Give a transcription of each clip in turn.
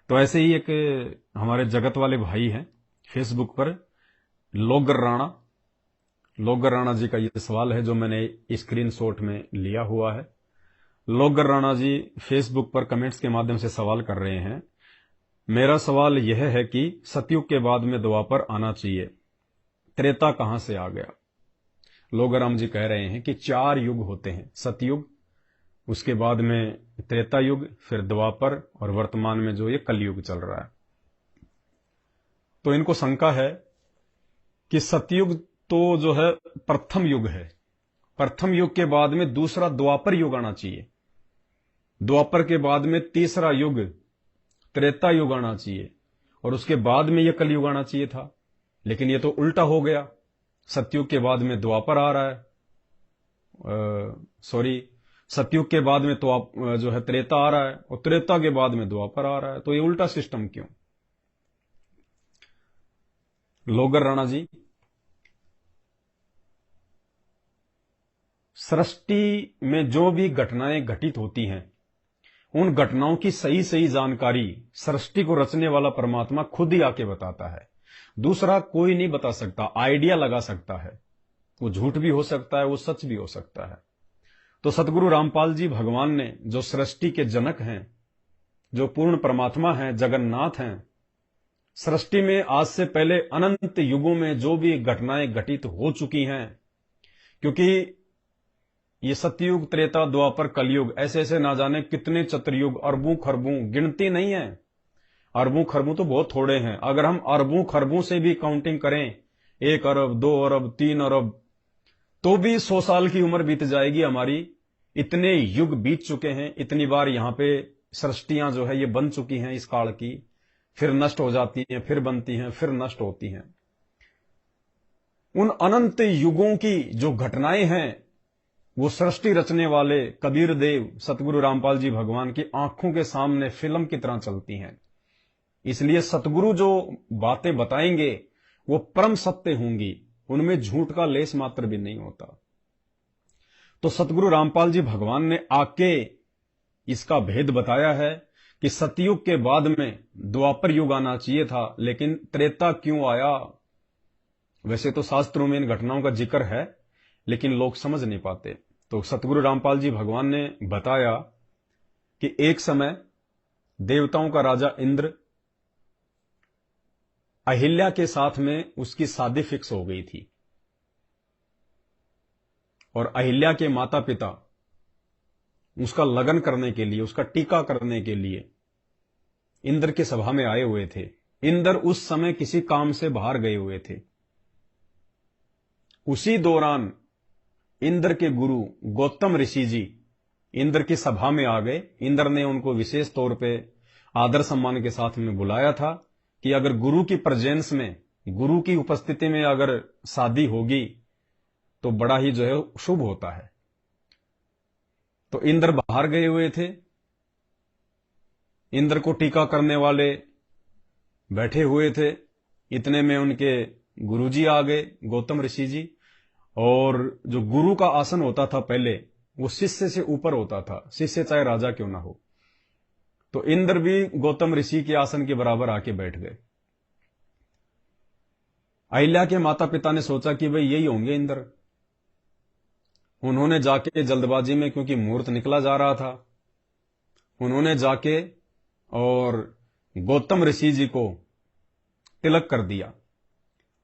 तो ऐसे ही एक हमारे जगत वाले भाई हैं फेसबुक पर, लोगर राणा जी का ये सवाल है जो मैंने स्क्रीनशॉट में लिया हुआ है। लोगर राणा जी फेसबुक पर कमेंट्स के माध्यम से सवाल कर रहे हैं। मेरा सवाल यह है कि सतयुग के बाद में द्वापर आना चाहिए, त्रेता कहां से आ गया। लोगर राम जी कह रहे हैं कि 4 युग होते हैं, सतयुग, उसके बाद में त्रेता युग, फिर द्वापर और वर्तमान में जो ये कलयुग चल रहा है। तो इनको शंका है कि सतयुग तो जो है प्रथम युग है, प्रथम युग के बाद में दूसरा द्वापर युग आना चाहिए, द्वापर के बाद में तीसरा युग त्रेता युग आना चाहिए और उसके बाद में यह कलयुग आना चाहिए था। लेकिन यह तो उल्टा हो गया, सतयुग के बाद में द्वापर आ रहा है, सतयुग के बाद में तो जो है त्रेता आ रहा है और त्रेता के बाद में द्वापर आ रहा है। तो ये उल्टा सिस्टम क्यों। लोगर राणा जी, सृष्टि में जो भी घटनाएं घटित होती हैं उन घटनाओं की सही सही जानकारी सृष्टि को रचने वाला परमात्मा खुद ही आके बताता है, दूसरा कोई नहीं बता सकता। आइडिया लगा सकता है, वो झूठ भी हो सकता है, वो सच भी हो सकता है। तो सतगुरु रामपाल जी भगवान ने, जो सृष्टि के जनक हैं, जो पूर्ण परमात्मा हैं, जगन्नाथ हैं, सृष्टि में आज से पहले अनंत युगों में जो भी घटनाएं घटित हो चुकी हैं, क्योंकि ये सतयुग, त्रेता, द्वापर, कलयुग, ऐसे ऐसे ना जाने कितने चतुर्युग, अरबों खरबों, गिनती नहीं है। अरबों खरबों तो बहुत थोड़े हैं। अगर हम अरबों खरबों से भी काउंटिंग करें, 1 अरब, 2 अरब, 3 अरब, तो भी 100 साल की उम्र बीत जाएगी हमारी। इतने युग बीत चुके हैं, इतनी बार यहां पे सृष्टियां जो है ये बन चुकी हैं इस काल की, फिर नष्ट हो जाती हैं, फिर बनती हैं, फिर नष्ट होती हैं। उन अनंत युगों की जो घटनाएं हैं वो सृष्टि रचने वाले कबीर देव, सतगुरु रामपाल जी भगवान की आंखों के सामने फिल्म की तरह चलती हैं। इसलिए सतगुरु जो बातें बताएंगे वो परम सत्य होंगी, उनमें झूठ का लेस मात्र भी नहीं होता। तो सतगुरु रामपाल जी भगवान ने आके इसका भेद बताया है कि सतयुग के बाद में द्वापर युग आना चाहिए था, लेकिन त्रेता क्यों आया। वैसे तो शास्त्रों में इन घटनाओं का जिक्र है, लेकिन लोग समझ नहीं पाते। तो सतगुरु रामपाल जी भगवान ने बताया कि एक समय देवताओं का राजा इंद्र, अहिल्या के साथ में उसकी शादी फिक्स हो गई थी और अहिल्या के माता पिता उसका लगन करने के लिए, उसका टीका करने के लिए इंद्र की सभा में आए हुए थे। इंद्र उस समय किसी काम से बाहर गए हुए थे। उसी दौरान इंद्र के गुरु गौतम ऋषि जी इंद्र की सभा में आ गए। इंद्र ने उनको विशेष तौर पे आदर सम्मान के साथ में बुलाया था कि अगर गुरु की प्रेजेंस में, गुरु की उपस्थिति में अगर शादी होगी तो बड़ा ही जो है शुभ होता है। तो इंद्र बाहर गए हुए थे, इंद्र को टीका करने वाले बैठे हुए थे। इतने में उनके गुरुजी आ गए, गौतम ऋषि जी। और जो गुरु का आसन होता था पहले, वो शिष्य से ऊपर होता था, शिष्य चाहे राजा क्यों ना हो। तो इंद्र भी गौतम ऋषि के आसन के बराबर आके बैठ गए। अहिल्या के माता पिता ने सोचा कि भाई यही होंगे इंद्र। उन्होंने जाके जल्दबाजी में, क्योंकि मुहूर्त निकला जा रहा था, उन्होंने जाके और गौतम ऋषि जी को तिलक कर दिया।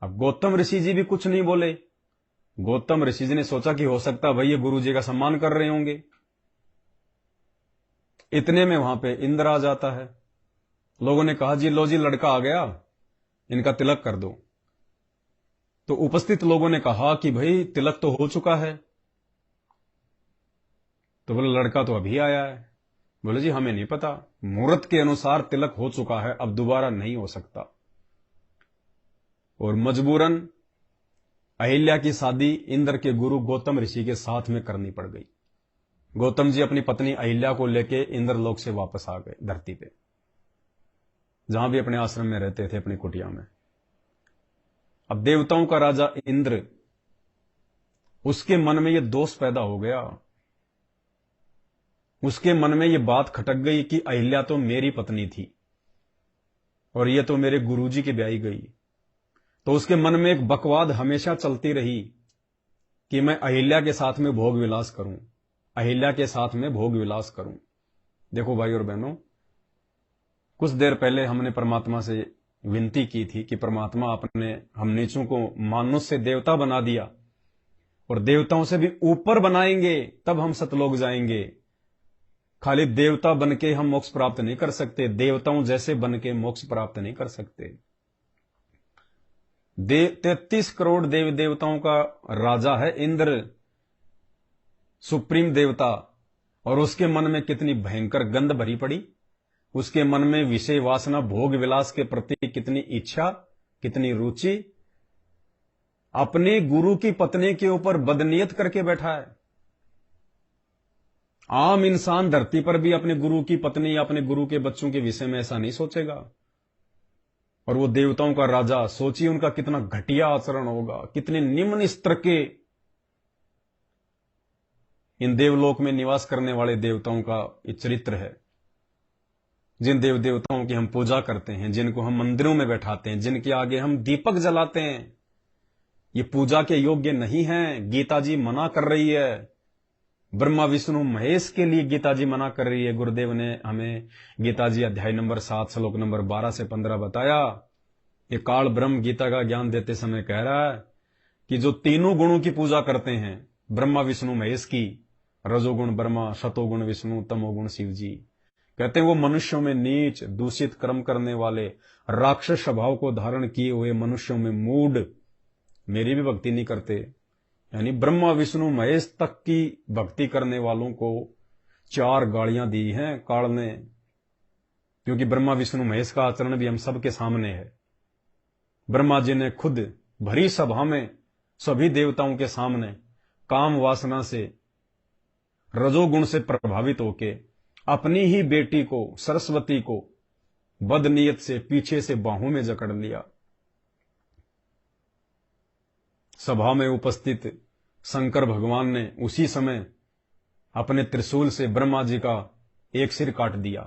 अब गौतम ऋषि जी भी कुछ नहीं बोले। गौतम ऋषि जी ने सोचा कि हो सकता भाई ये गुरु जी का सम्मान कर रहे होंगे। इतने में वहां पे इंद्र आ जाता है। लोगों ने कहा जी लो जी लड़का आ गया, इनका तिलक कर दो। तो उपस्थित लोगों ने कहा कि भाई तिलक तो हो चुका है। तो बोले लड़का तो अभी आया है। बोले जी हमें नहीं पता, मुहूर्त के अनुसार तिलक हो चुका है, अब दोबारा नहीं हो सकता। और मजबूरन अहिल्या की शादी इंद्र के गुरु गौतम ऋषि के साथ में करनी पड़ गई। गौतम जी अपनी पत्नी अहिल्या को लेके इंद्रलोक से वापस आ गए धरती पे, जहां भी अपने आश्रम में रहते थे, अपनी कुटिया में। अब देवताओं का राजा इंद्र, उसके मन में यह दोष पैदा हो गया। उसके मन में यह बात खटक गई कि अहिल्या तो मेरी पत्नी थी, और ये तो मेरे गुरुजी की ब्याही गई। तो उसके मन में एक बकवाद हमेशा चलती रही कि मैं अहिल्या के साथ में भोग विलास करूं, अहिल्या के साथ में भोग विलास करूं। देखो भाई और बहनों, कुछ देर पहले हमने परमात्मा से विनती की थी कि परमात्मा आपने हम नीचों को मानुष से देवता बना दिया और देवताओं से भी ऊपर बनाएंगे तब हम सतलोक जाएंगे। खाली देवता बनके हम मोक्ष प्राप्त नहीं कर सकते, देवताओं जैसे बनके मोक्ष प्राप्त नहीं कर सकते। 33 करोड़ देव देवताओं का राजा है इंद्र, सुप्रीम देवता, और उसके मन में कितनी भयंकर गंध भरी पड़ी। उसके मन में विषय वासना भोग विलास के प्रति कितनी इच्छा, कितनी रुचि। अपने गुरु की पत्नी के ऊपर बदनीयत करके बैठा है। आम इंसान धरती पर भी अपने गुरु की पत्नी या अपने गुरु के बच्चों के विषय में ऐसा नहीं सोचेगा, और वो देवताओं का राजा, सोचिए उनका कितना घटिया आचरण होगा, कितने निम्न स्तर के इन देवलोक में निवास करने वाले देवताओं का ये चरित्र है। जिन देव देवताओं की हम पूजा करते हैं, जिनको हम मंदिरों में बैठाते हैं, जिनके आगे हम दीपक जलाते हैं, ये पूजा के योग्य नहीं है। गीता जी मना कर रही है, ब्रह्मा विष्णु महेश के लिए गीता जी मना कर रही है। गुरुदेव ने हमें गीता जी अध्याय नंबर 7 श्लोक नंबर 12 से 15 बताया। ये काल ब्रह्म गीता का ज्ञान देते समय कह रहा है कि जो तीनों गुणों की पूजा करते हैं, ब्रह्मा विष्णु महेश की, रजोगुण ब्रह्मा, शतोगुण विष्णु, तमोगुण शिव जी, कहते हैं वो मनुष्यों में नीच दूषित कर्म करने वाले, राक्षस स्वभाव को धारण किए हुए मनुष्यों में मूढ़ मेरी भी भक्ति नहीं करते। यानी ब्रह्मा विष्णु महेश तक की भक्ति करने वालों को 4 गालियां दी हैं काल ने, क्योंकि ब्रह्मा विष्णु महेश का आचरण भी हम सबके सामने है। ब्रह्मा जी ने खुद भरी सभा में सभी देवताओं के सामने काम वासना से, रजोगुण से प्रभावित होके अपनी ही बेटी को, सरस्वती को, बदनीयत से पीछे से बाहों में जकड़ लिया। सभा में उपस्थित शंकर भगवान ने उसी समय अपने त्रिशूल से ब्रह्मा जी का एक सिर काट दिया।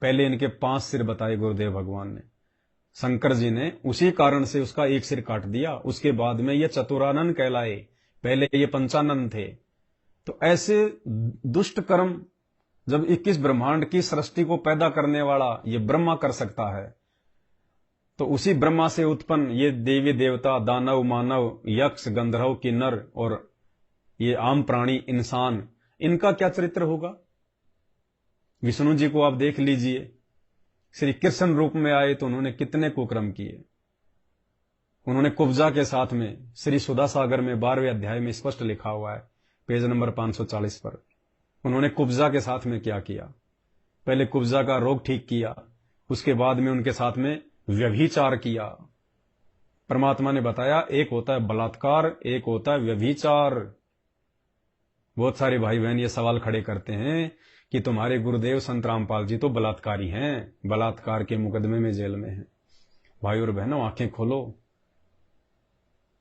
पहले इनके 5 सिर बताए गुरुदेव भगवान ने, शंकर जी ने उसी कारण से उसका एक सिर काट दिया। उसके बाद में ये चतुरानन कहलाए, पहले ये पंचानन थे। तो ऐसे दुष्ट कर्म जब 21 ब्रह्मांड की सृष्टि को पैदा करने वाला ये ब्रह्मा कर सकता है, तो उसी ब्रह्मा से उत्पन्न ये देवी देवता, दानव, मानव, यक्ष, गंधर्व, किन्नर और ये आम प्राणी, इंसान, इनका क्या चरित्र होगा। विष्णु जी को आप देख लीजिए, श्री कृष्ण रूप में आए तो उन्होंने कितने कुकर्म किए। उन्होंने कुब्जा के साथ में श्री सुधा सागर में 12वें अध्याय में स्पष्ट लिखा हुआ है, पेज नंबर 540 पर, उन्होंने कुब्जा के साथ में क्या किया। पहले कुब्जा का रोग ठीक किया, उसके बाद में उनके साथ में व्यभिचार किया। परमात्मा ने बताया एक होता है बलात्कार, एक होता है व्यभिचार। बहुत सारे भाई बहन ये सवाल खड़े करते हैं कि तुम्हारे गुरुदेव संत रामपाल जी तो बलात्कारी हैं, बलात्कार के मुकदमे में जेल में हैं। भाई और बहनों, आंखें खोलो,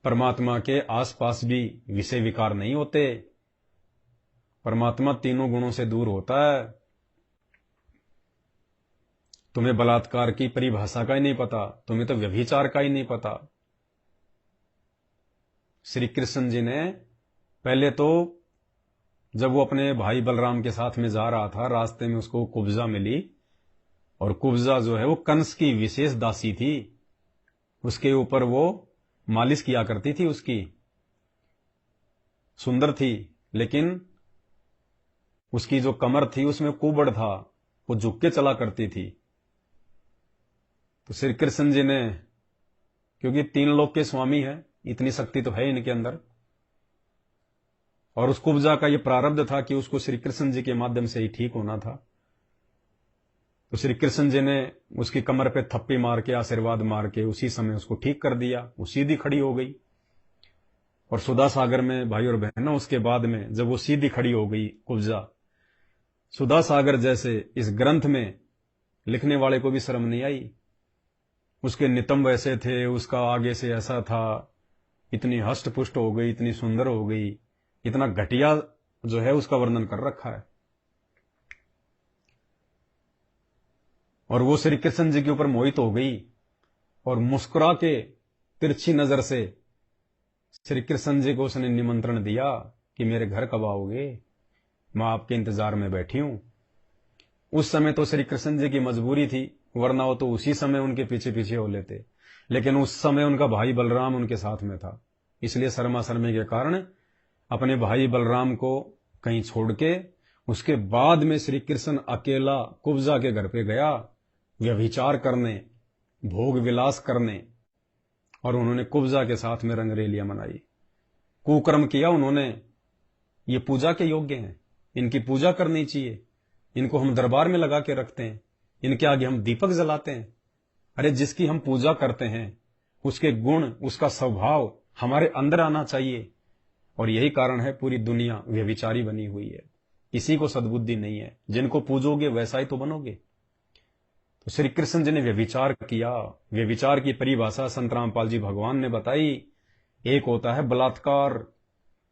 परमात्मा के आसपास भी विषय विकार नहीं होते। परमात्मा तीनों गुणों से दूर होता है। तुम्हें बलात्कार की परिभाषा का ही नहीं पता, तुम्हें तो व्यभिचार का ही नहीं पता। श्री कृष्ण जी ने पहले तो जब वो अपने भाई बलराम के साथ में जा रहा था, रास्ते में उसको कुब्जा मिली, और कुब्जा जो है वो कंस की विशेष दासी थी। उसके ऊपर वो मालिश किया करती थी, उसकी सुंदर थी, लेकिन उसकी जो कमर थी उसमें कुबड़ था, वो झुक के चला करती थी। तो श्री कृष्ण जी ने, क्योंकि 3 लोक के स्वामी है, इतनी शक्ति तो है इनके अंदर, और उस कुब्जा का ये प्रारब्ध था कि उसको श्री कृष्ण जी के माध्यम से ही ठीक होना था। तो श्री कृष्ण जी ने उसकी कमर पे थप्पी मार के, आशीर्वाद मार के उसी समय उसको ठीक कर दिया। वो सीधी खड़ी हो गई। और सुधा सागर में भाई और बहनों, उसके बाद में जब वो सीधी खड़ी हो गई कुब्जा, सुधा सागर जैसे इस ग्रंथ में लिखने वाले को भी शर्म नहीं आई। उसके नितंब ऐसे थे, उसका आगे से ऐसा था, इतनी हष्ट पुष्ट हो गई, इतनी सुंदर हो गई, इतना घटिया जो है उसका वर्णन कर रखा है। और वो श्री कृष्ण जी के ऊपर मोहित हो गई और मुस्कुरा के तिरछी नजर से श्री कृष्ण जी को उसने निमंत्रण दिया कि मेरे घर कब आओगे, मैं आपके इंतजार में बैठी हूं। उस समय तो श्री कृष्ण जी की मजबूरी थी, वरना वो तो उसी समय उनके पीछे पीछे हो लेते, लेकिन उस समय उनका भाई बलराम उनके साथ में था, इसलिए शर्मा शर्मी के कारण अपने भाई बलराम को कहीं छोड़ के उसके बाद में श्री कृष्ण अकेला कुब्जा के घर पे गया व्यभिचार करने, भोग विलास करने, और उन्होंने कुब्जा के साथ में रंगरेलियां मनाई, कुकर्म किया उन्होंने। ये पूजा के योग्य हैं, इनकी पूजा करनी चाहिए, इनको हम दरबार में लगा के रखते हैं, इनके आगे हम दीपक जलाते हैं। अरे जिसकी हम पूजा करते हैं उसके गुण, उसका स्वभाव हमारे अंदर आना चाहिए, और यही कारण है पूरी दुनिया व्यभिचारी बनी हुई है, किसी को सद्बुद्धि नहीं है। जिनको पूजोगे वैसा ही तो बनोगे। तो श्री कृष्ण जी ने व्यभिचार किया। व्यभिचार की परिभाषा संत रामपाल जी भगवान ने बताई। एक होता है बलात्कार।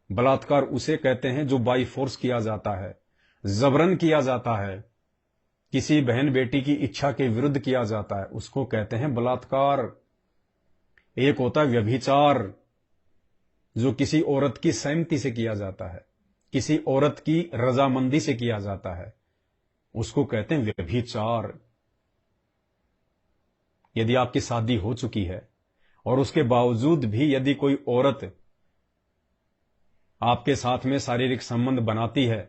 बलात्कार उसे कहते हैं जो बाई फोर्स किया जाता है, जबरन किया जाता है, किसी बहन बेटी की इच्छा के विरुद्ध किया जाता है, उसको कहते हैं बलात्कार। एक होता है व्यभिचार, जो किसी औरत की सहमति से किया जाता है, किसी औरत की रजामंदी से किया जाता है, उसको कहते हैं व्यभिचार। यदि आपकी शादी हो चुकी है और उसके बावजूद भी यदि कोई औरत आपके साथ में शारीरिक संबंध बनाती है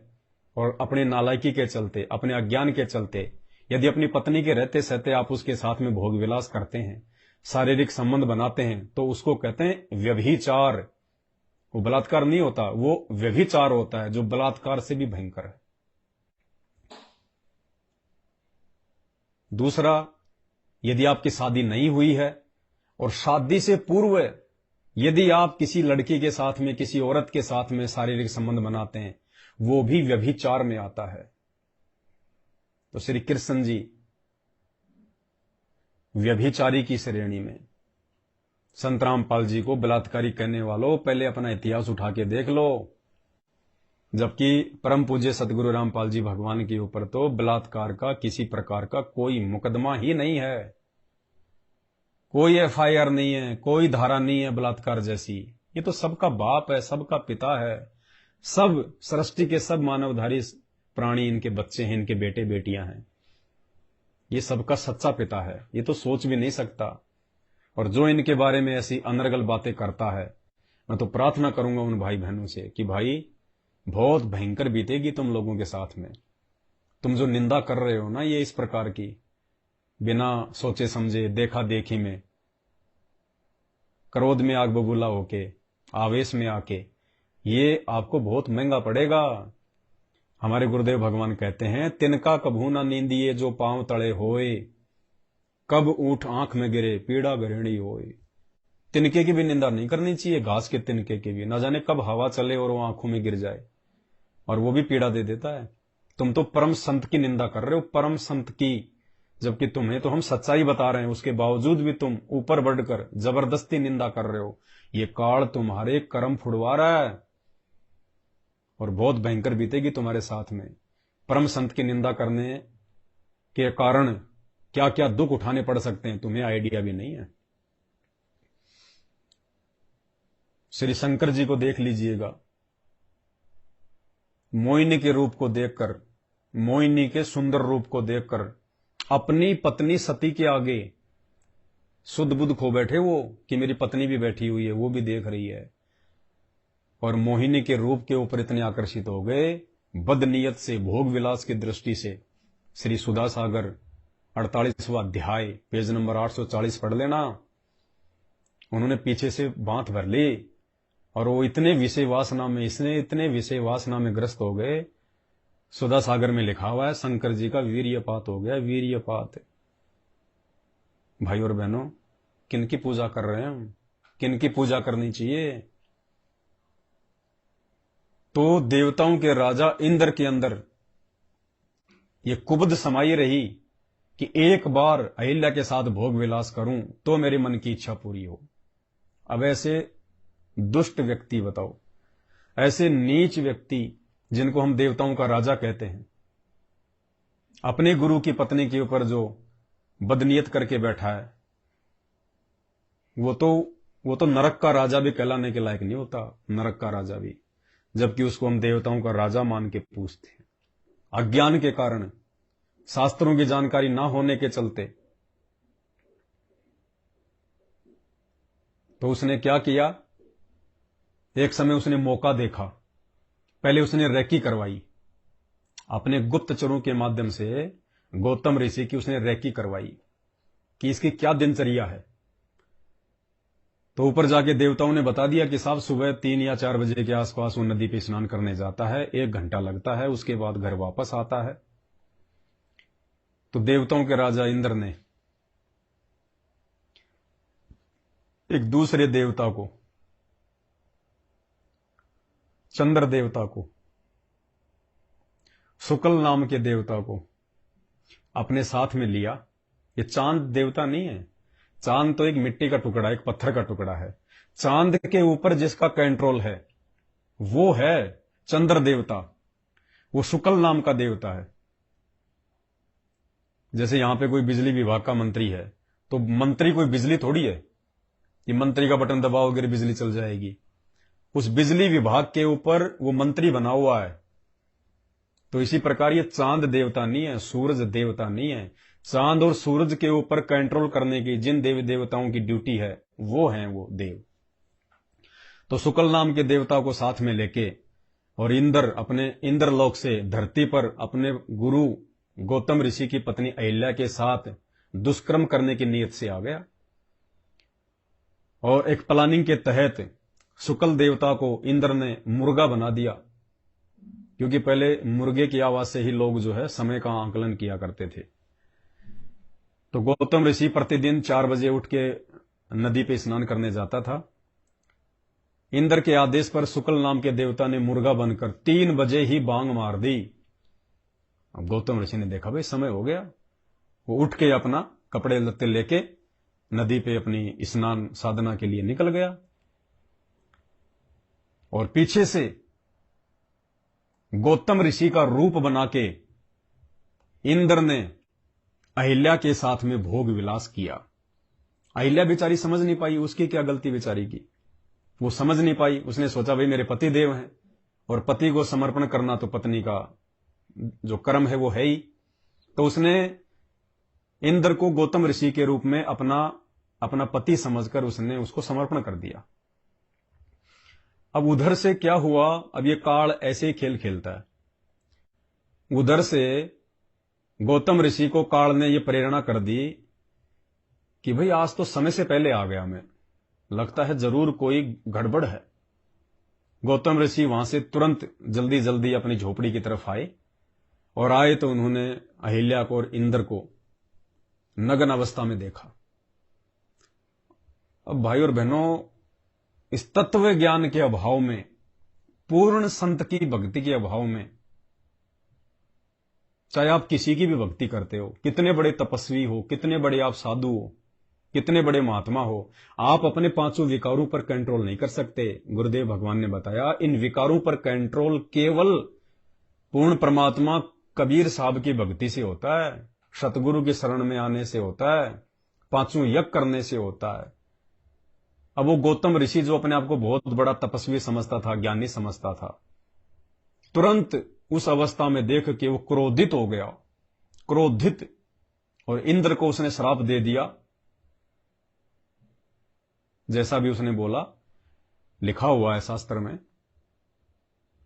और अपने नालायकी के चलते, अपने अज्ञान के चलते, यदि अपनी पत्नी के रहते सहते आप उसके साथ में भोग विलास करते हैं, शारीरिक संबंध बनाते हैं, तो उसको कहते हैं व्यभिचार। वो बलात्कार नहीं होता, वो व्यभिचार होता है, जो बलात्कार से भी भयंकर है। दूसरा, यदि आपकी शादी नहीं हुई है और शादी से पूर्व यदि आप किसी लड़की के साथ में, किसी औरत के साथ में शारीरिक संबंध बनाते हैं, वो भी व्यभिचार में आता है। तो श्री कृष्ण जी व्यभिचारी की श्रेणी में। संत रामपाल जी को बलात्कारी कहने वालों, पहले अपना इतिहास उठा के देख लो। जबकि परम पूज्य सतगुरु रामपाल जी भगवान के ऊपर तो बलात्कार का किसी प्रकार का कोई मुकदमा ही नहीं है, कोई एफआईआर नहीं है, कोई धारा नहीं है बलात्कार जैसी। ये तो सबका बाप है, सबका पिता है, सब सृष्टि के सब मानवधारी प्राणी इनके बच्चे हैं, इनके बेटे बेटियां हैं। ये सबका सच्चा पिता है, ये तो सोच भी नहीं सकता। और जो इनके बारे में ऐसी अनर्गल बातें करता है, मैं तो प्रार्थना करूंगा उन भाई बहनों से कि भाई बहुत भयंकर बीतेगी तुम लोगों के साथ में। तुम जो निंदा कर रहे हो ना, ये इस प्रकार की बिना सोचे समझे, देखा देखी में, क्रोध में आग बबूला होके, आवेश में आके, ये आपको बहुत महंगा पड़ेगा। हमारे गुरुदेव भगवान कहते हैं, तिनका कभू ना नींदिए जो पांव तले होए, कब ऊंट आंख में गिरे पीड़ा घरेणी होए। तिनके की भी निंदा नहीं करनी चाहिए, घास के तिनके की भी। ना जाने कब हवा चले और वो आंखों में गिर जाए और वो भी पीड़ा दे देता है। तुम तो परम संत की निंदा कर रहे हो, परम संत की, जबकि तुम्हें तो हम सच्चाई बता रहे हैं, उसके बावजूद भी तुम ऊपर बढ़कर जबरदस्ती निंदा कर रहे हो। ये काल तुम्हारे कर्म फुड़वा रहा है और बहुत भयंकर बीतेगी तुम्हारे साथ में। परम संत की निंदा करने के कारण क्या क्या दुख उठाने पड़ सकते हैं, तुम्हें आइडिया भी नहीं है। श्री शंकर जी को देख लीजिएगा, मोहिनी के रूप को देखकर, मोहिनी के सुंदर रूप को देखकर अपनी पत्नी सती के आगे सुध बुध खो बैठे वो, कि मेरी पत्नी भी बैठी हुई है, वो भी देख रही है, और मोहिनी के रूप के ऊपर इतने आकर्षित हो गए बदनीयत से, भोग विलास की दृष्टि से। श्री सुधा सागर 48वां अध्याय पेज नंबर 840 पढ़ लेना। उन्होंने पीछे से बांध भर ली और वो इतने विषय वासना में, इसने इतने विषय वासना में ग्रस्त हो गए। सुधा सागर में लिखा हुआ है, शंकर जी का वीर्यपात हो गया, वीर्यपात। भाई और बहनों, किनकी पूजा कर रहे हैं हम, किनकी पूजा करनी चाहिए? तो देवताओं के राजा इंद्र के अंदर ये कुबद समाई रही कि एक बार अहिल्या के साथ भोग विलास करूं तो मेरे मन की इच्छा पूरी हो। अब ऐसे दुष्ट व्यक्ति बताओ, ऐसे नीच व्यक्ति जिनको हम देवताओं का राजा कहते हैं, अपने गुरु की पत्नी के ऊपर जो बदनीयत करके बैठा है, वो तो नरक का राजा भी कहलाने के लायक नहीं होता, नरक का राजा भी, जबकि उसको हम देवताओं का राजा मान के पूजते हैं। अज्ञान के कारण, शास्त्रों की जानकारी ना होने के चलते, तो उसने क्या किया, एक समय उसने मौका देखा, पहले उसने रैकी करवाई, अपने गुप्तचरों के माध्यम से गौतम ऋषि की उसने रैकी करवाई कि इसकी क्या दिनचर्या है। तो ऊपर जाके देवताओं ने बता दिया कि साहब सुबह 3 या 4 बजे के आसपास वो नदी पे स्नान करने जाता है, 1 घंटा लगता है, उसके बाद घर वापस आता है। तो देवताओं के राजा इंद्र ने एक दूसरे देवता को, चंद्र देवता को, शुक्ल नाम के देवता को अपने साथ में लिया। ये चांद देवता नहीं है, चांद तो एक मिट्टी का टुकड़ा, एक पत्थर का टुकड़ा है। चांद के ऊपर जिसका कंट्रोल है वो है चंद्र देवता, वो शुक्ल नाम का देवता है। जैसे यहां पे कोई बिजली विभाग का मंत्री है, तो मंत्री कोई बिजली थोड़ी है, ये मंत्री का बटन दबाओगे बिजली चल जाएगी। उस बिजली विभाग के ऊपर वो मंत्री बना हुआ है। तो इसी प्रकार ये चांद देवता नहीं है, सूरज देवता नहीं है। चांद और सूरज के ऊपर कंट्रोल करने की जिन देवी देवताओं की ड्यूटी है वो हैं वो देव। तो शुक्ल नाम के देवता को साथ में लेके और इंद्र अपने इंद्रलोक से धरती पर अपने गुरु गौतम ऋषि की पत्नी अहिल्या के साथ दुष्कर्म करने की नीयत से आ गया। और एक प्लानिंग के तहत शुक्ल देवता को इंद्र ने मुर्गा बना दिया, क्योंकि पहले मुर्गे की आवाज से ही लोग जो है समय का आकलन किया करते थे। तो गौतम ऋषि प्रतिदिन 4 बजे उठ के नदी पे स्नान करने जाता था। इंद्र के आदेश पर शुक्ल नाम के देवता ने मुर्गा बनकर 3 बजे ही बांग मार दी। अब गौतम ऋषि ने देखा भाई समय हो गया, वो उठ के अपना कपड़े लत्ते लेके नदी पे अपनी स्नान साधना के लिए निकल गया। और पीछे से गौतम ऋषि का रूप बना के इंद्र ने अहिल्या के साथ में भोग विलास किया। अहिल्या बेचारी समझ नहीं पाई, उसकी क्या गलती बेचारी की, वो समझ नहीं पाई। उसने सोचा भाई मेरे पति देव हैं और पति को समर्पण करना तो पत्नी का जो कर्म है वो है ही। तो उसने इंद्र को गौतम ऋषि के रूप में अपना पति समझकर उसने उसको समर्पण कर दिया। अब उधर से क्या हुआ, अब ये काल ऐसे ही खेल खेलता है। उधर से गौतम ऋषि को काल ने ये प्रेरणा कर दी कि भाई आज तो समय से पहले आ गया मैं, लगता है जरूर कोई गड़बड़ है। गौतम ऋषि वहां से तुरंत जल्दी जल्दी अपनी झोपड़ी की तरफ आए और आए तो उन्होंने अहिल्या को और इंद्र को नग्न अवस्था में देखा। अब भाई और बहनों, इस तत्व ज्ञान के अभाव में, पूर्ण संत की भक्ति के अभाव में, चाहे आप किसी की भी भक्ति करते हो, कितने बड़े तपस्वी हो, कितने बड़े आप साधु हो, कितने बड़े महात्मा हो, आप अपने 5 विकारों पर कंट्रोल नहीं कर सकते। गुरुदेव भगवान ने बताया इन विकारों पर कंट्रोल केवल पूर्ण परमात्मा कबीर साहब की भक्ति से होता है, सतगुरु की शरण में आने से होता है, 5 यज्ञ करने से होता है। अब वो गौतम ऋषि जो अपने आप को बहुत बड़ा तपस्वी समझता था, ज्ञानी समझता था, तुरंत उस अवस्था में देख के वो क्रोधित हो गया, क्रोधित, और इंद्र को उसने श्राप दे दिया। जैसा भी उसने बोला, लिखा हुआ है शास्त्र में।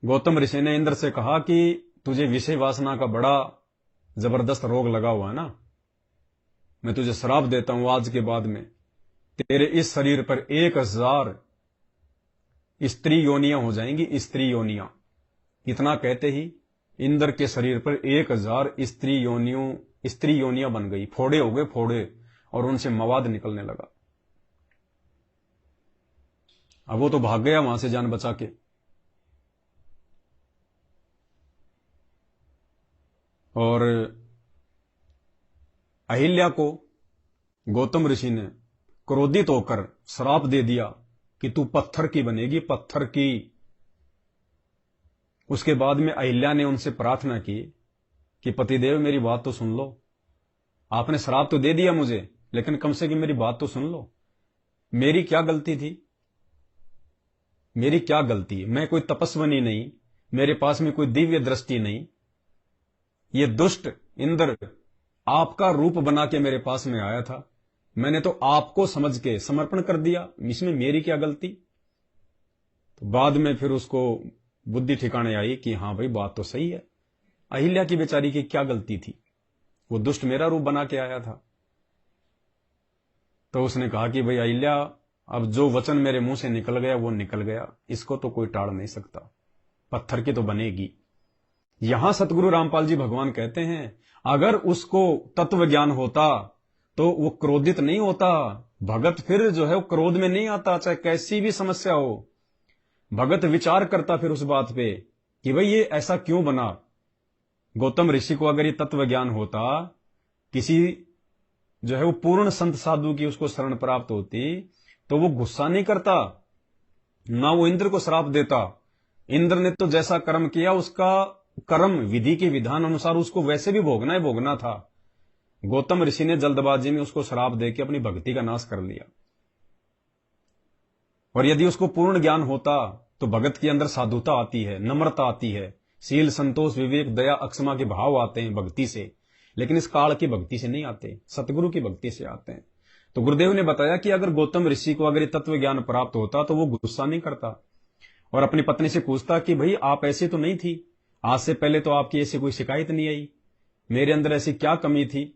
गौतम ऋषि ने इंद्र से कहा कि तुझे विषय वासना का बड़ा जबरदस्त रोग लगा हुआ है ना, मैं तुझे श्राप देता हूं, आज के बाद में तेरे इस शरीर पर 1000 स्त्री योनियां हो जाएंगी, स्त्री योनियां। इतना कहते ही इंद्र के शरीर पर 1000 स्त्री योनियां बन गई, फोड़े हो गए फोड़े, और उनसे मवाद निकलने लगा। अब वो तो भाग गया वहां से जान बचा के। और अहिल्या को गौतम ऋषि ने क्रोधित होकर श्राप दे दिया कि तू पत्थर की बनेगी, पत्थर की। उसके बाद में अहिल्या ने उनसे प्रार्थना की कि पतिदेव मेरी बात तो सुन लो, आपने श्राप तो दे दिया मुझे, लेकिन कम से कम मेरी बात तो सुन लो। मेरी क्या गलती थी? मेरी क्या गलती? मैं कोई तपस्विनी नहीं, मेरे पास में कोई दिव्य दृष्टि नहीं। ये दुष्ट इंद्र आपका रूप बना के मेरे पास में आया था, मैंने तो आपको समझ के समर्पण कर दिया, इसमें मेरी क्या गलती? तो बाद में फिर उसको बुद्धि ठिकाने आई कि हाँ भाई बात तो सही है, अहिल्या की बेचारी की क्या गलती थी, वो दुष्ट मेरा रूप बना के आया था। तो उसने कहा कि भाई अहिल्या, अब जो वचन मेरे मुंह से निकल गया वो निकल गया, इसको तो कोई टाल नहीं सकता, पत्थर की तो बनेगी। यहां सतगुरु रामपाल जी भगवान कहते हैं अगर उसको तत्व ज्ञान होता तो वो क्रोधित नहीं होता। भगत फिर जो है वो क्रोध में नहीं आता, चाहे कैसी भी समस्या हो। भगत विचार करता फिर उस बात पे कि भाई ये ऐसा क्यों बना। गौतम ऋषि को अगर ये तत्व ज्ञान होता, किसी जो है वो पूर्ण संत साधु की उसको शरण प्राप्त होती, तो वो गुस्सा नहीं करता, ना वो इंद्र को श्राप देता। इंद्र ने तो जैसा कर्म किया उसका कर्म विधि के विधान अनुसार उसको वैसे भी भोगना ही भोगना था। गौतम ऋषि ने जल्दबाजी में उसको श्राप देके अपनी भक्ति का नाश कर लिया। और यदि उसको पूर्ण ज्ञान होता तो भगत के अंदर साधुता आती है, नम्रता आती है, शील संतोष विवेक दया अक्षमा के भाव आते हैं भक्ति से। लेकिन इस काल की भक्ति से नहीं आते, सतगुरु की भक्ति से आते हैं। तो गुरुदेव ने बताया कि अगर गौतम ऋषि को अगर तत्व ज्ञान प्राप्त होता तो वो गुस्सा नहीं करता और अपनी पत्नी से पूछता कि भाई आप ऐसी तो नहीं थी, आज से पहले तो आपकी ऐसी कोई शिकायत नहीं आई, मेरे अंदर ऐसी क्या कमी थी,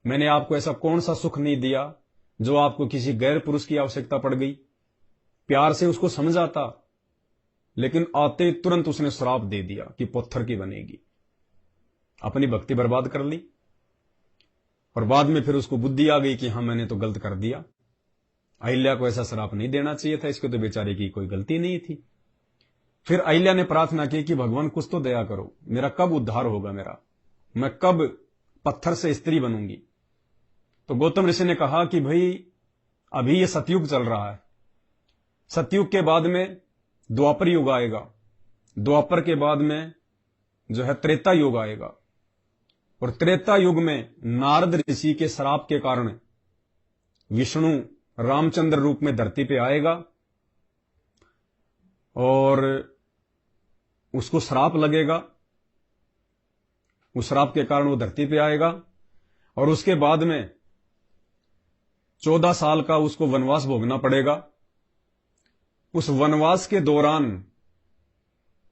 मैंने आपको ऐसा कौन सा सुख नहीं दिया जो आपको किसी गैर पुरुष की आवश्यकता पड़ गई। प्यार से उसको समझाता, लेकिन आते तुरंत उसने श्राप दे दिया कि पत्थर की बनेगी, अपनी भक्ति बर्बाद कर ली। और बाद में फिर उसको बुद्धि आ गई कि हाँ मैंने तो गलत कर दिया, अहिल्या को ऐसा श्राप नहीं देना चाहिए था, इसके तो बेचारे की कोई गलती नहीं थी। फिर अहिल्या ने प्रार्थना की कि भगवान कुछ तो दया करो, मेरा कब उद्धार होगा, मैं कब पत्थर से स्त्री बनूंगी। तो गौतम ऋषि ने कहा कि भाई अभी ये सतयुग चल रहा है, सतयुग के बाद में द्वापर युग आएगा, द्वापर के बाद में जो है त्रेता युग आएगा, और त्रेता युग में नारद ऋषि के श्राप के कारण विष्णु रामचंद्र रूप में धरती पे आएगा और उसको श्राप लगेगा, उस श्राप के कारण वो धरती पे आएगा और उसके बाद में 14 साल का उसको वनवास भोगना पड़ेगा। उस वनवास के दौरान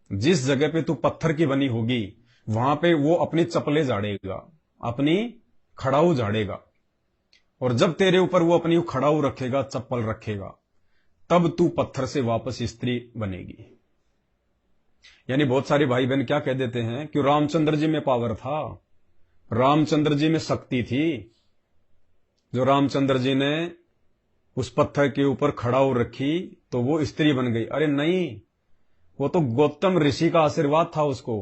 जिस जगह पे तू पत्थर की बनी होगी वहां पे वो अपनी चप्पलें झाड़ेगा, अपनी खड़ाऊ झाड़ेगा, और जब तेरे ऊपर वो अपनी खड़ाऊ रखेगा, चप्पल रखेगा, तब तू पत्थर से वापस स्त्री बनेगी। यानी बहुत सारे भाई बहन क्या कह देते हैं कि रामचंद्र जी में पावर था, रामचंद्र जी में शक्ति थी, जो रामचंद्र जी ने उस पत्थर के ऊपर खड़ाऊ रखी तो वो स्त्री बन गई। अरे नहीं, वो तो गौतम ऋषि का आशीर्वाद था उसको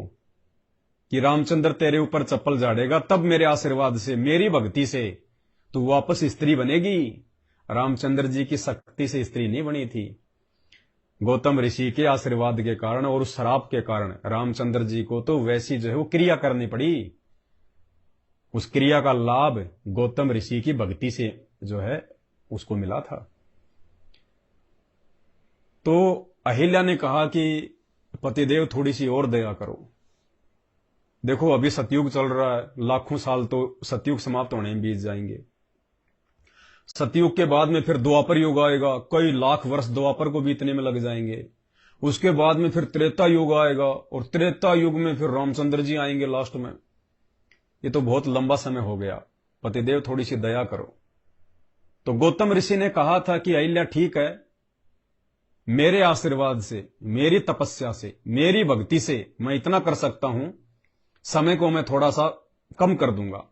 कि रामचंद्र तेरे ऊपर चप्पल झाड़ेगा, तब मेरे आशीर्वाद से, मेरी भक्ति से तू वापस स्त्री बनेगी। रामचंद्र जी की शक्ति से स्त्री नहीं बनी थी, गौतम ऋषि के आशीर्वाद के कारण और उस श्राप के कारण रामचंद्र जी को तो वैसी जो है वो क्रिया करनी पड़ी। उस क्रिया का लाभ गौतम ऋषि की भक्ति से जो है उसको मिला था। तो अहिल्या ने कहा कि पतिदेव थोड़ी सी और दया करो, देखो अभी सतयुग चल रहा है, लाखों साल तो सतयुग समाप्त होने में बीत जाएंगे, सतयुग के बाद में फिर द्वापर युग आएगा, कई लाख वर्ष द्वापर को बीतने में लग जाएंगे, उसके बाद में फिर त्रेता युग आएगा और त्रेता युग में फिर रामचंद्र जी आएंगे लास्ट में, ये तो बहुत लंबा समय हो गया, पतिदेव थोड़ी सी दया करो। तो गौतम ऋषि ने कहा था कि अहिल्या ठीक है, मेरे आशीर्वाद से, मेरी तपस्या से, मेरी भक्ति से मैं इतना कर सकता हूं, समय को मैं थोड़ा सा कम कर दूंगा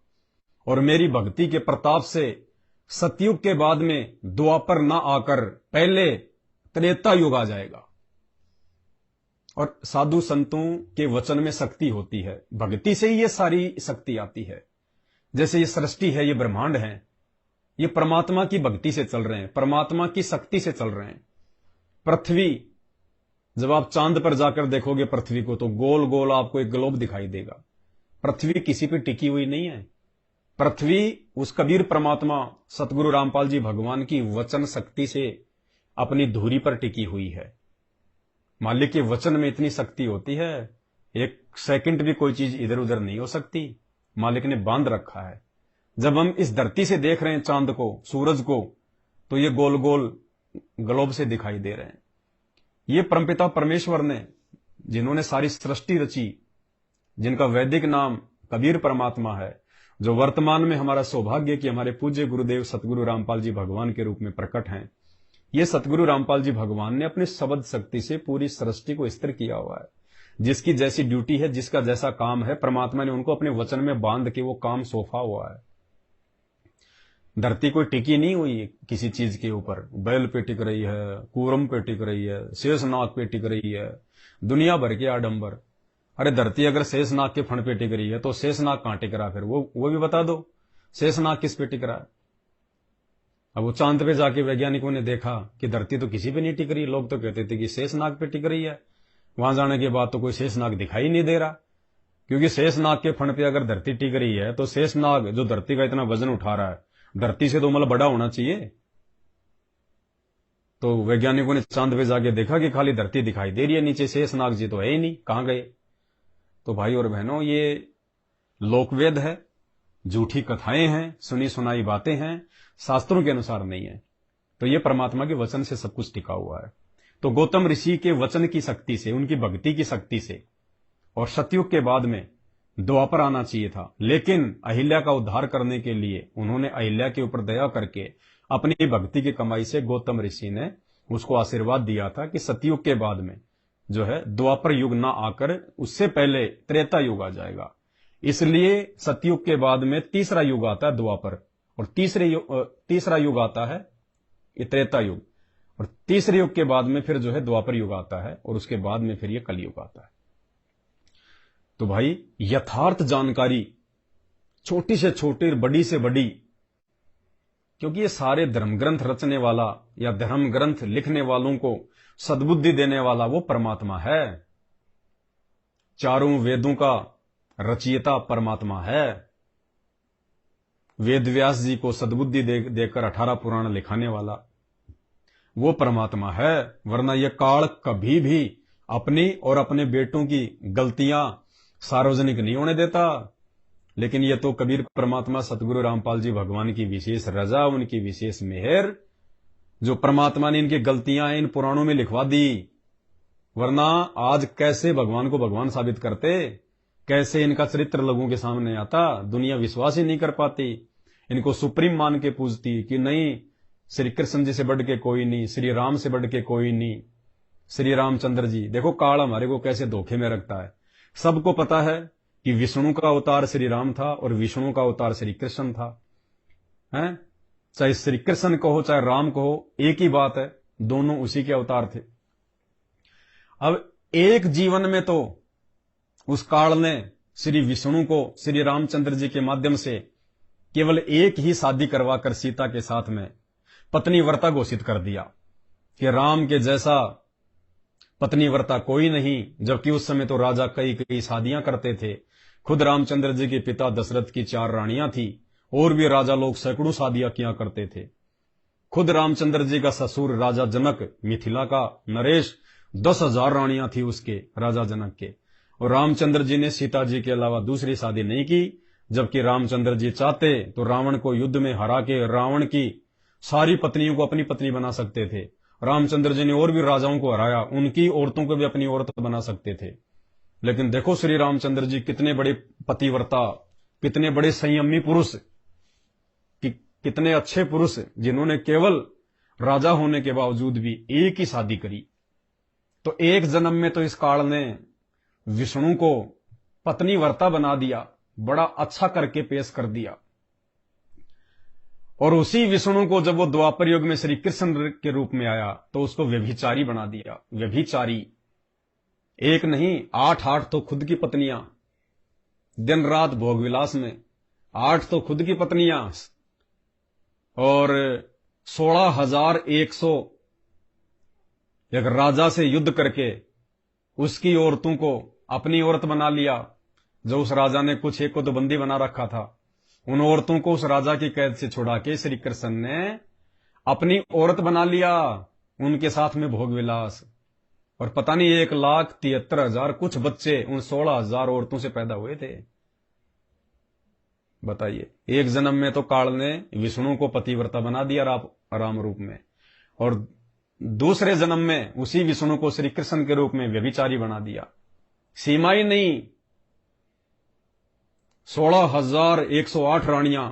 और मेरी भक्ति के प्रताप से सतयुग के बाद में द्वापर ना आकर पहले त्रेता युग आ जाएगा। और साधु संतों के वचन में शक्ति होती है, भक्ति से ही ये सारी शक्ति आती है। जैसे ये सृष्टि है, ये ब्रह्मांड है, ये परमात्मा की भक्ति से चल रहे हैं, परमात्मा की शक्ति से चल रहे हैं। पृथ्वी, जब आप चांद पर जाकर देखोगे पृथ्वी को तो गोल गोल आपको एक ग्लोब दिखाई देगा। पृथ्वी किसी पे टिकी हुई नहीं है, पृथ्वी उस कबीर परमात्मा सतगुरु रामपाल जी भगवान की वचन शक्ति से अपनी धुरी पर टिकी हुई है। मालिक के वचन में इतनी शक्ति होती है, एक सेकंड भी कोई चीज इधर उधर नहीं हो सकती। मालिक ने बांध रखा है। जब हम इस धरती से देख रहे हैं चांद को, सूरज को, तो ये गोल गोल ग्लोब से दिखाई दे रहे हैं। ये परमपिता परमेश्वर ने, जिन्होंने सारी सृष्टि रची, जिनका वैदिक नाम कबीर परमात्मा है, जो वर्तमान में हमारा सौभाग्य कि हमारे पूज्य गुरुदेव सतगुरु रामपाल जी भगवान के रूप में प्रकट हैं। ये सतगुरु रामपाल जी भगवान ने अपने शब्द शक्ति से पूरी सृष्टि को स्थिर किया हुआ है। जिसकी जैसी ड्यूटी है, जिसका जैसा काम है, परमात्मा ने उनको अपने वचन में बांध के वो काम सौंपा हुआ है। धरती कोई टिकी नहीं हुई किसी चीज के ऊपर। बैल पे टिक रही है, कूरम पे टिक रही है, शेषनाग पे टिक रही है, दुनिया भर के आडंबर। अरे धरती अगर शेषनाग के फण पे टिक रही है तो शेषनाग कहां टिक रहा? फिर वो भी बता दो, शेषनाग किस पे टिक रहा है? अब वो चांद पे जाके वैज्ञानिकों ने देखा कि धरती तो किसी पे नहीं टिक रही। लोग तो कहते थे कि शेषनाग पे टिक रही है। वहां जाने के बाद तो कोई शेषनाग दिखाई नहीं दे रहा, क्योंकि शेषनाग के फण पे अगर धरती टिक रही है तो शेषनाग जो धरती का इतना वजन उठा रहा है, धरती से तो मतलब बड़ा होना चाहिए। तो वैज्ञानिकों ने चांद पे जाके देखा कि खाली धरती दिखाई दे रही है, नीचे शेषनाग जी तो है ही नहीं, कहां गए? तो भाई और बहनों, ये लोकवेद है, झूठी कथाएं हैं, सुनी सुनाई बातें हैं, शास्त्रों के अनुसार नहीं है। तो ये परमात्मा के वचन से सब कुछ टिका हुआ है। तो गौतम ऋषि के वचन की शक्ति से, उनकी भक्ति की शक्ति से, और सतयुग के बाद में द्वापर आना चाहिए था, लेकिन अहिल्या का उद्धार करने के लिए उन्होंने अहिल्या के ऊपर दया करके अपनी भक्ति की कमाई से गौतम ऋषि ने उसको आशीर्वाद दिया था कि सतयुग के बाद में जो है द्वापर युग ना आकर उससे पहले त्रेता युग आ जाएगा। इसलिए सतयुग के बाद में तीसरा युग आता है द्वापर, और तीसरा युग आता है ये त्रेता युग, और तीसरे युग के बाद में फिर जो है द्वापर युग आता है, और उसके बाद में फिर ये कलयुग आता है। तो भाई यथार्थ जानकारी, छोटी से छोटी, बड़ी से बड़ी, क्योंकि ये सारे धर्म ग्रंथ रचने वाला या धर्म ग्रंथ लिखने वालों को सद्बुद्धि देने वाला वो परमात्मा है। चारों वेदों का रचयिता परमात्मा है। वेद व्यास जी को सद्बुद्धि देकर 18 पुराण लिखाने वाला वो परमात्मा है। वरना यह काल कभी भी अपनी और अपने बेटों की गलतियां सार्वजनिक नहीं होने देता। लेकिन यह तो कबीर परमात्मा सतगुरु रामपाल जी भगवान की विशेष रजा, उनकी विशेष मेहर, जो परमात्मा ने इनकी गलतियां इन पुराणों में लिखवा दी। वरना आज कैसे भगवान को भगवान साबित करते, कैसे इनका चरित्र लोगों के सामने आता, दुनिया विश्वास ही नहीं कर पाती। इनको सुप्रीम मान के पूजती कि नहीं, श्री कृष्ण जी से बढ़ के कोई नहीं, श्री राम से बढ़ के कोई नहीं, श्री रामचंद्र जी। देखो काल हमारे को कैसे धोखे में रखता है। सबको पता है कि विष्णु का अवतार श्री राम था और विष्णु का अवतार श्री कृष्ण था, हैं? चाहे श्री कृष्ण कहो चाहे राम कहो, एक ही बात है, दोनों उसी के अवतार थे। अब एक जीवन में तो उस काल ने श्री विष्णु को श्री रामचंद्र जी के माध्यम से केवल एक ही शादी करवाकर सीता के साथ में पत्नी व्रता घोषित कर दिया कि राम के जैसा पत्नी व्रता कोई नहीं। जबकि उस समय तो राजा कई कई शादियां करते थे। खुद रामचंद्र जी के पिता दशरथ की 4 रानियां थी, और भी राजा लोग सैकड़ों शादियां किया करते थे। खुद रामचंद्र जी का ससुर राजा जनक, मिथिला का नरेश, 10,000 रानियां थी उसके, राजा जनक के। और रामचंद्र जी ने सीता जी के अलावा दूसरी शादी नहीं की। जबकि रामचंद्र जी चाहते तो रावण को युद्ध में हरा के रावण की सारी पत्नियों को अपनी पत्नी बना सकते थे। रामचंद्र जी ने और भी राजाओं को हराया, उनकी औरतों को भी अपनी औरत बना सकते थे। लेकिन देखो श्री रामचंद्र जी कितने बड़े पतिव्रता, कितने बड़े संयमी पुरुष, कितने अच्छे पुरुष, जिन्होंने केवल राजा होने के बावजूद भी एक ही शादी करी। तो एक जन्म में तो इस काल ने विष्णु को पत्नी व्रता बना दिया, बड़ा अच्छा करके पेश कर दिया। और उसी विष्णु को जब वो द्वापर युग में श्री कृष्ण के रूप में आया तो उसको व्यभिचारी बना दिया। व्यभिचारी एक नहीं, 8 तो खुद की पत्नियां, दिन रात भोग विलास में, 8 तो खुद की पत्नियां, और 16,100 एक राजा से युद्ध करके उसकी औरतों को अपनी औरत बना लिया। जो उस राजा ने कुछ एक को तो बंदी बना रखा था, उन औरतों को उस राजा की कैद से छुड़ा के श्री कृष्ण ने अपनी औरत बना लिया, उनके साथ में भोग विलास। और पता नहीं 1,73,000 कुछ बच्चे उन 16,000 औरतों से पैदा हुए थे। बताइए, एक जन्म में तो काल ने विष्णु को पतिव्रता बना दिया राम रूप में, और दूसरे जन्म में उसी विष्णु को श्री कृष्ण के रूप में व्यभिचारी बना दिया। सीमा ही नहीं, 16,108 रानियां।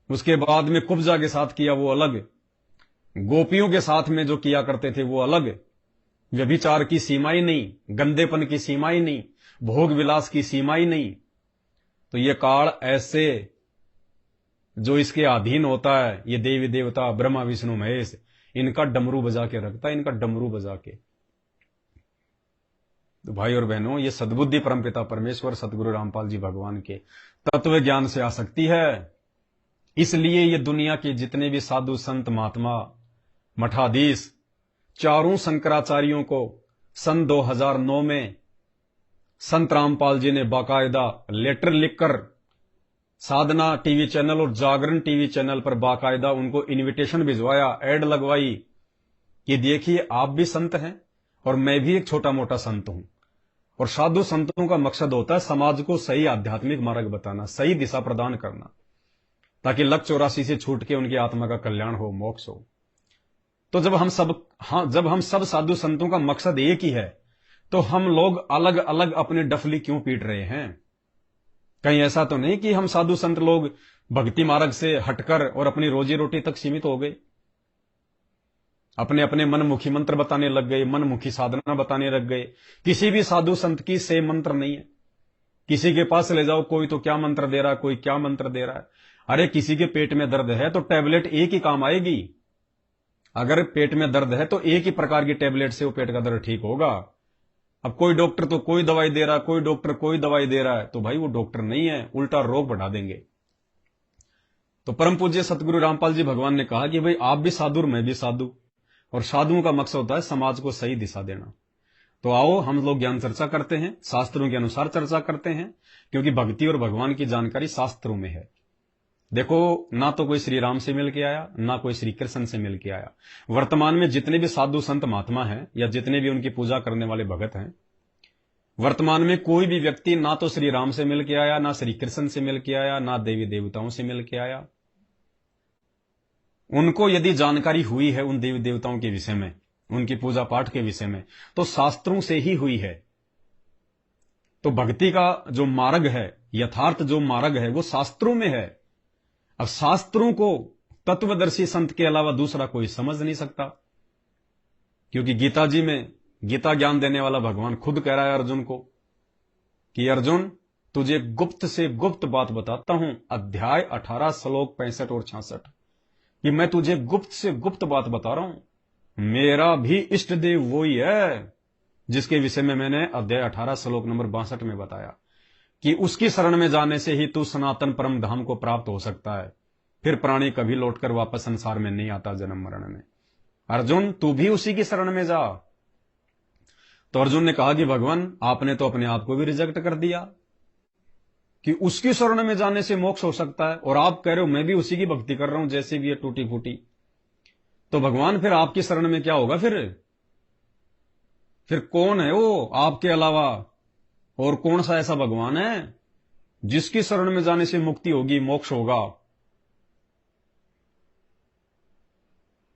उसके बाद में कुब्जा के साथ किया वो अलग, गोपियों के साथ में जो किया करते थे वो अलग। व्यभिचार की सीमा ही नहीं, गंदेपन की सीमा ही नहीं, भोग विलास की सीमा ही नहीं। तो ये काल ऐसे जो इसके अधीन होता है, ये देवी देवता ब्रह्मा विष्णु महेश, इनका डमरू बजा के रखता है, इनका डमरू बजा के। तो भाई और बहनों, ये सद्बुद्धि परमपिता परमेश्वर सतगुरु रामपाल जी भगवान के तत्व ज्ञान से आ सकती है। इसलिए ये दुनिया के जितने भी साधु संत महात्मा मठाधीश, चारों शंकराचार्यों को सन 2009 में संत रामपाल जी ने बाकायदा लेटर लिखकर साधना टीवी चैनल और जागरण टीवी चैनल पर बाकायदा उनको इनविटेशन भिजवाया, एड लगवाई कि देखिए आप भी संत हैं और मैं भी एक छोटा मोटा संत हूं। और साधु संतों का मकसद होता है समाज को सही आध्यात्मिक मार्ग बताना, सही दिशा प्रदान करना, ताकि लक्ष्य 84 से छूट के उनकी आत्मा का कल्याण हो, मोक्ष हो। तो जब हम सब साधु संतों का मकसद एक ही है, तो हम लोग अलग अलग अपनी डफली क्यों पीट रहे हैं? कहीं ऐसा तो नहीं कि हम साधु संत लोग भक्ति मार्ग से हटकर और अपनी रोजी रोटी तक सीमित हो गए, अपने अपने मनमुखी मंत्र बताने लग गए, मनमुखी साधना बताने लग गए। किसी भी साधु संत की सेम मंत्र नहीं है। किसी के पास ले जाओ, कोई तो क्या मंत्र दे रहा है, कोई क्या मंत्र दे रहा है। अरे किसी के पेट में दर्द है तो टैबलेट एक ही काम आएगी। अगर पेट में दर्द है तो एक ही प्रकार की टैबलेट से वो पेट का दर्द ठीक होगा। अब कोई डॉक्टर तो कोई दवाई दे रहा है, कोई डॉक्टर कोई दवाई दे रहा है, तो भाई वो डॉक्टर नहीं है, उल्टा रोग बढ़ा देंगे। तो परम पूज्य सतगुरु रामपाल जी भगवान ने कहा कि भाई आप भी साधु और मैं भी साधु, और साधुओं का मकसद होता है समाज को सही दिशा देना। तो आओ हम लोग ज्ञान चर्चा करते हैं, शास्त्रों के अनुसार चर्चा करते हैं, क्योंकि भक्ति और भगवान की जानकारी शास्त्रों में है। देखो, ना तो कोई श्री राम से मिल के आया, ना कोई श्री कृष्ण से मिल के आया। वर्तमान में जितने भी साधु संत महात्मा हैं या जितने भी उनकी पूजा करने वाले भगत हैं, वर्तमान में कोई भी व्यक्ति ना तो श्री राम से मिल के आया, ना श्री कृष्ण से मिल के आया, ना देवी देवताओं से मिल के आया। उनको यदि जानकारी हुई है उन देवी देवताओं के विषय में, उनकी पूजा पाठ के विषय में, तो शास्त्रों से ही हुई है। तो भक्ति का जो मार्ग है, यथार्थ जो मार्ग है, वो शास्त्रों में है। अब शास्त्रों को तत्वदर्शी संत के अलावा दूसरा कोई समझ नहीं सकता, क्योंकि गीता जी में गीता ज्ञान देने वाला भगवान खुद कह रहा है अर्जुन को कि अर्जुन, तुझे गुप्त से गुप्त बात बताता हूं, अध्याय 18 श्लोक 65 और 66, कि मैं तुझे गुप्त से गुप्त बात बता रहा हूं। मेरा भी इष्ट देव वही है जिसके विषय में मैंने अध्याय 18 श्लोक नंबर 62 में बताया कि उसकी शरण में जाने से ही तू सनातन परम धाम को प्राप्त हो सकता है। फिर प्राणी कभी लौटकर वापस संसार में नहीं आता जन्म मरण में। अर्जुन, तू भी उसी की शरण में जा। तो अर्जुन ने कहा कि भगवान, आपने तो अपने आप को भी रिजेक्ट कर दिया कि उसकी शरण में जाने से मोक्ष हो सकता है, और आप कह रहे हो मैं भी उसी की भक्ति कर रहा हूं जैसे भी ये टूटी फूटी। तो भगवान, फिर आपकी शरण में क्या होगा? फिर कौन है वो आपके अलावा? और कौन सा ऐसा भगवान है जिसकी शरण में जाने से मुक्ति होगी, मोक्ष होगा?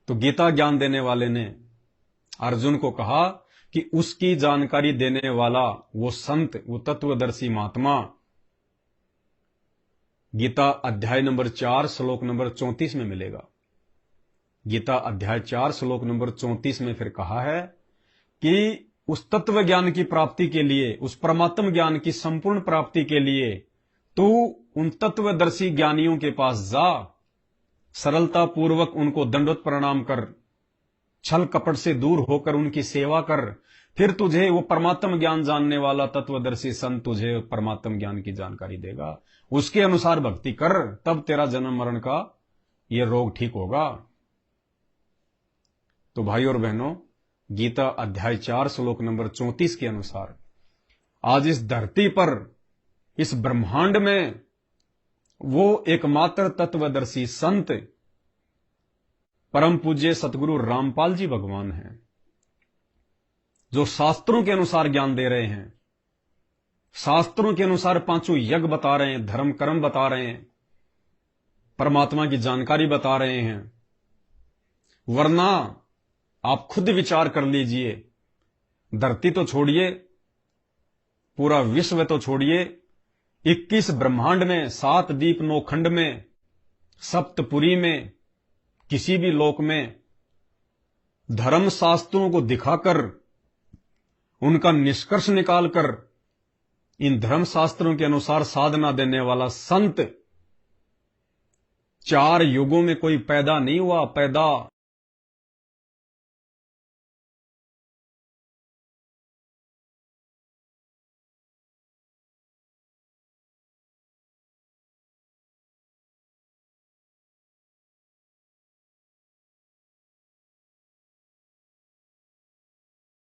तो गीता ज्ञान देने वाले ने अर्जुन को कहा कि उसकी जानकारी देने वाला वो संत, वो तत्वदर्शी महात्मा, गीता अध्याय नंबर 4 श्लोक नंबर 34 में मिलेगा। गीता अध्याय 4 श्लोक नंबर 34 में फिर कहा है कि उस तत्व ज्ञान की प्राप्ति के लिए, उस परमात्म ज्ञान की संपूर्ण प्राप्ति के लिए तू उन तत्वदर्शी ज्ञानियों के पास जा, सरलता पूर्वक उनको दंडवत प्रणाम कर, छल कपट से दूर होकर उनकी सेवा कर, फिर तुझे वो परमात्म ज्ञान जानने वाला तत्वदर्शी संत तुझे परमात्म ज्ञान की जानकारी देगा। उसके अनुसार भक्ति कर, तब तेरा जन्म मरण का ये रोग ठीक होगा। तो भाई और बहनों, गीता अध्याय 4 श्लोक नंबर 34 के अनुसार आज इस धरती पर, इस ब्रह्मांड में वो एकमात्र तत्वदर्शी संत परम पूज्य सतगुरु रामपाल जी भगवान हैं, जो शास्त्रों के अनुसार ज्ञान दे रहे हैं, शास्त्रों के अनुसार पांचों यज्ञ बता रहे हैं, धर्म कर्म बता रहे हैं, परमात्मा की जानकारी बता रहे हैं। वरना आप खुद विचार कर लीजिए, धरती तो छोड़िए, पूरा विश्व तो छोड़िए, 21 ब्रह्मांड में, 7 दीप 9 खंड में, सप्तपुरी में, किसी भी लोक में धर्म शास्त्रों को दिखाकर उनका निष्कर्ष निकालकर इन धर्म शास्त्रों के अनुसार साधना देने वाला संत 4 युगों में कोई पैदा नहीं हुआ। पैदा